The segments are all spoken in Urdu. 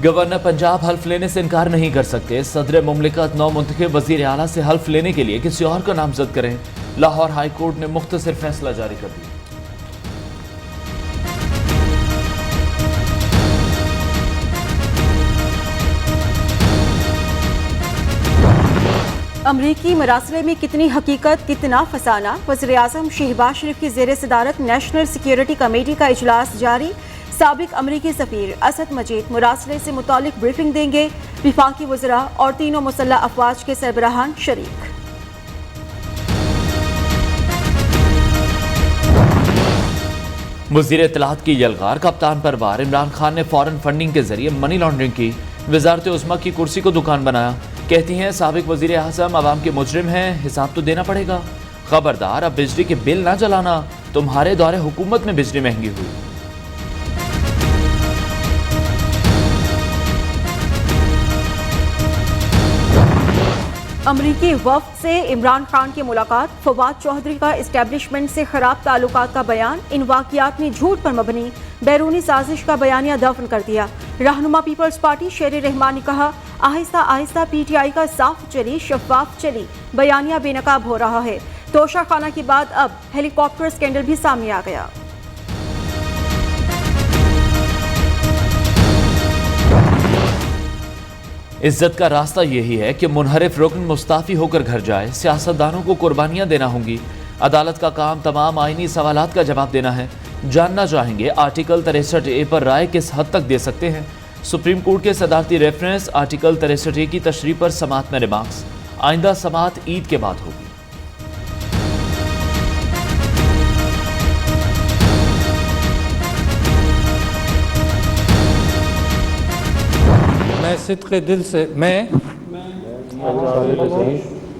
گورنر پنجاب حلف لینے سے انکار نہیں کر سکتے. صدر مملکت نو منتخب وزیر اعلیٰ سے حلف لینے کے لیے کسی اور کا نامزد کریں. لاہور ہائی کورٹ نے مختصر فیصلہ جاری کر دیا. امریکی مراسلے میں کتنی حقیقت کتنا فسانہ. وزیر اعظم شہباز شریف کی زیر صدارت نیشنل سیکیورٹی کمیٹی کا اجلاس جاری. سابق امریکی سفیر اسد مجید مراسلے سے متعلق بریفنگ دیں گے. وفاقی وزراء اور تینوں مسلح افواج کے سربراہان شریک. وزیر اطلاعات کی یلغار کپتان پر وار. عمران خان نے فارن فنڈنگ کے ذریعے منی لانڈرنگ کی. وزارت عظمیٰ کی کرسی کو دکان بنایا. کہتی ہیں سابق وزیر اعظم عوام کے مجرم ہیں, حساب تو دینا پڑے گا. خبردار, اب بجلی کے بل نہ جلانا, تمہارے دور حکومت میں بجلی مہنگی ہوئی. امریکی وفد سے عمران خان کی ملاقات. فواد چوہدری کا اسٹیبلشمنٹ سے خراب تعلقات کا بیان. ان واقعات میں جھوٹ پر مبنی بیرونی سازش کا بیانیہ دفن کر دیا. رہنما پیپلز پارٹی شیر رحمان نے کہا آہستہ آہستہ پی ٹی آئی کا صاف چلی شفاف چلی بیانیہ بے نقاب ہو رہا ہے. توشہ خانہ کے بعد اب ہیلی کاپٹر اسکینڈل بھی سامنے آ گیا. عزت کا راستہ یہی ہے کہ منحرف رکن مستعفی ہو کر گھر جائے. سیاستدانوں کو قربانیاں دینا ہوں گی. عدالت کا کام تمام آئینی سوالات کا جواب دینا ہے. جاننا چاہیں گے آرٹیکل 63A پر رائے کس حد تک دے سکتے ہیں. سپریم کورٹ کے صدارتی ریفرنس آرٹیکل 63A کی تشریح پر سماعت میں ریمارکس. آئندہ سماعت عید کے بعد ہوگی. میں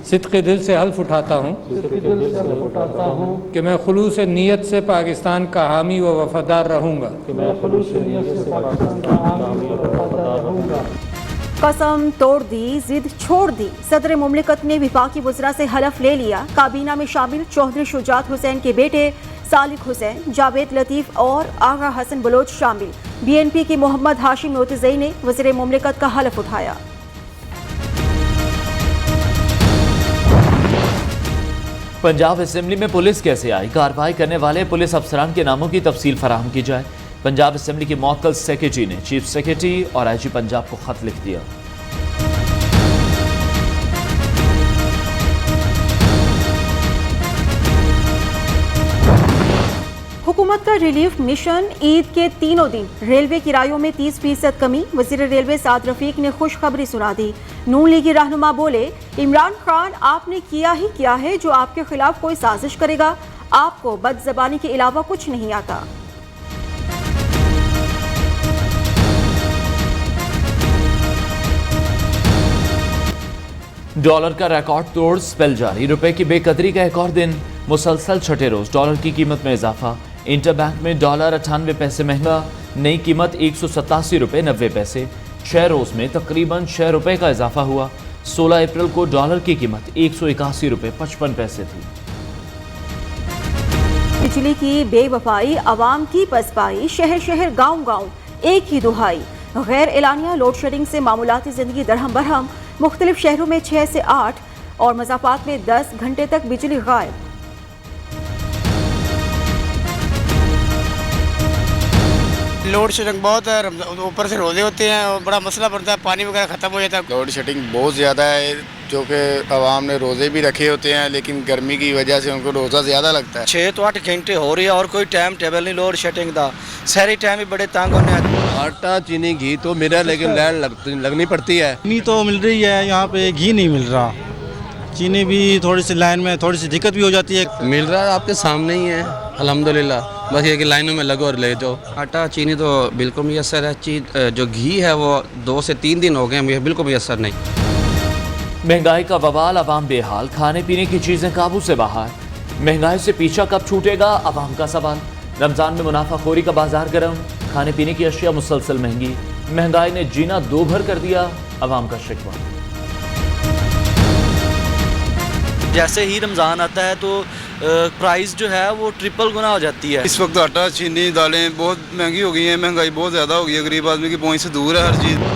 صدق دل سے حلف اٹھاتا ہوں کہ میں خلوص نیت سے پاکستان کا حامی و وفادار رہوں گا. قسم توڑ دی, ضد چھوڑ دی. صدر مملکت نے وفاقی وزراء سے حلف لے لیا. کابینہ میں شامل چوہدری شجاعت حسین کے بیٹے سالک حسین, جاوید لطیف اور آغا حسن بلوچ شامل. بی این پی کی محمد ہاشم نوتزئی نے وزیر مملکت کا حلف اٹھایا. پنجاب اسمبلی میں پولیس کیسے آئی؟ کارروائی کرنے والے پولیس افسران کے ناموں کی تفصیل فراہم کی جائے. پنجاب اسمبلی کی معطل سیکریٹری نے چیف سیکریٹری اور آئی جی پنجاب کو خط لکھ دیا. حکومت کا ریلیف مشن. عید کے تینوں دن ریلوے کرایوں میں 30% کمی. وزیر ریلوے سعد رفیق نے خوشخبری سنا دی. نون لیگی رہنما بولے عمران خان آپ نے کیا ہی کیا ہے جو آپ کے خلاف کوئی سازش کرے گا. آپ کو بد زبانی کے علاوہ کچھ نہیں آتا. ڈالر کا ریکارڈ توڑ سپیل جاری. روپے کی بے قدری کا ایک اور دن. مسلسل چھٹے روز ڈالر کی قیمت میں اضافہ. انٹر بینک میں ڈالر 98 پیسے مہنگا. نئی قیمت 187 روپے 90 پیسے. 6 روز میں تقریباً 6 روپے کا اضافہ ہوا. 16 اپریل کو ڈالر کی قیمت 181 روپے 55 پیسے تھی. بجلی کی بے وفائی, عوام کی پسپائی. شہر شہر گاؤں گاؤں ایک ہی دہائی. غیر اعلانیہ لوڈ شیڈنگ سے معمولاتی زندگی درہم برہم. مختلف شہروں میں 6 سے 8 اور مضافات میں 10 گھنٹے تک بجلی غائب. لوڈ شیڈنگ بہت ہے, اوپر سے روزے ہوتے ہیں اور بڑا مسئلہ پڑتا ہے, پانی وغیرہ ختم ہو جاتا ہے. لوڈ شیڈنگ بہت زیادہ ہے, جو کہ عوام نے روزے بھی رکھے ہوتے ہیں لیکن گرمی کی وجہ سے ان کو روزہ زیادہ لگتا ہے. 6 تو 8 گھنٹے ہو رہی ہے اور کوئی ٹائم ٹیبل نہیں لوڈ شیڈنگ دا. سہری ٹائم بھی بڑے تنگ ہونے ہیں. آٹا چینی گھی تو میرا لیکن لائن لگنی پڑتی ہے. چینی تو مل رہی ہے, یہاں پہ گھی نہیں مل رہا. چینی بھی تھوڑی سی لائن میں تھوڑی سی دقت بھی ہو جاتی ہے. مل رہا ہے آپ کے سامنے ہی ہے الحمدللہ, بس یہ کہ لائنوں میں لگو اور لے جاؤ. آٹا چینی تو بالکل میسر ہے. جو گھی ہے وہ 2 سے 3 دن ہو گئے ہیں, بالکل میسر نہیں. مہنگائی کا وبال, عوام بے حال. کھانے پینے کی چیزیں قابو سے باہر. مہنگائی سے پیچھا کب چھوٹے گا, عوام کا سوال. رمضان میں منافع خوری کا بازار گرم. کھانے پینے کی اشیاء مسلسل مہنگی. مہنگائی نے جینا دو بھر کر دیا, عوام کا شکوہ. جیسے ہی رمضان آتا ہے تو پرائز جو ہے وہ ٹرپل گنا ہو جاتی ہے. اس وقت آٹا چینی دالیں بہت مہنگی ہو گئی ہیں, مہنگائی بہت زیادہ ہو گئی ہے, غریب آدمی کی پہنچ سے دور ہے ہر چیز.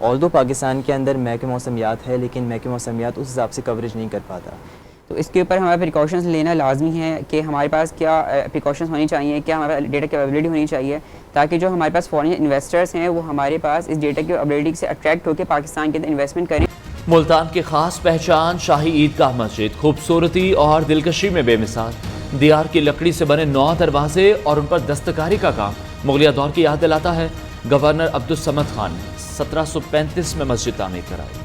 although پاکستان کے اندر محکمہ موسمیات ہے لیکن محکمہ موسمیات اس حساب سے کوریج نہیں کر پاتا. تو اس کے اوپر ہمارا پریکاشنز لینا لازمی ہے کہ ہمارے پاس کیا پریکاشنز ہونی چاہیے, کیا ہمارے پاس ڈیٹا کی اویلیبلٹی ہونی چاہیے, تاکہ جو ہمارے پاس فورن انویسٹرز ہیں وہ ہمارے پاس اس ڈیٹا کی اویلیبلٹی سے اٹریکٹ ہو کے پاکستان کے اندر انویسٹمنٹ کریں. ملتان کی خاص پہچان شاہی عیدگاہ مسجد, خوبصورتی اور دلکشی میں بے مثال. دیار کی لکڑی سے بنے 9 دروازے اور ان پر دستکاری کا کام مغلیہ دور کی یاد دلاتا ہے. گورنر عبدالصمد خان نے 1735 میں مسجد تعمیر کرائی.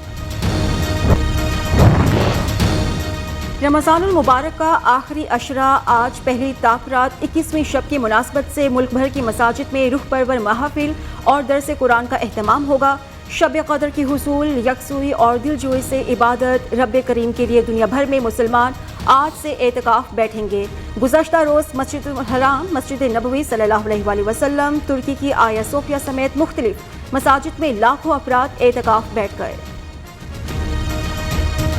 رمضان المبارک کا آخری عشرہ آج پہلی تاخرات 21ویں شب کی مناسبت سے ملک بھر کی مساجد میں روح پرور محافل اور درس قرآن کا اہتمام ہوگا. شب قدر کی حصول, یکسوئی اور دلجوئی سے عبادت رب کریم کے لیے دنیا بھر میں مسلمان آج سے اعتکاف بیٹھیں گے. گزشتہ روز مسجد الحرام, مسجد نبوی صلی اللہ علیہ وآلہ وسلم, ترکی کی آیا صوفیہ سمیت مختلف مساجد میں لاکھوں افراد اعتکاف بیٹھ گئے.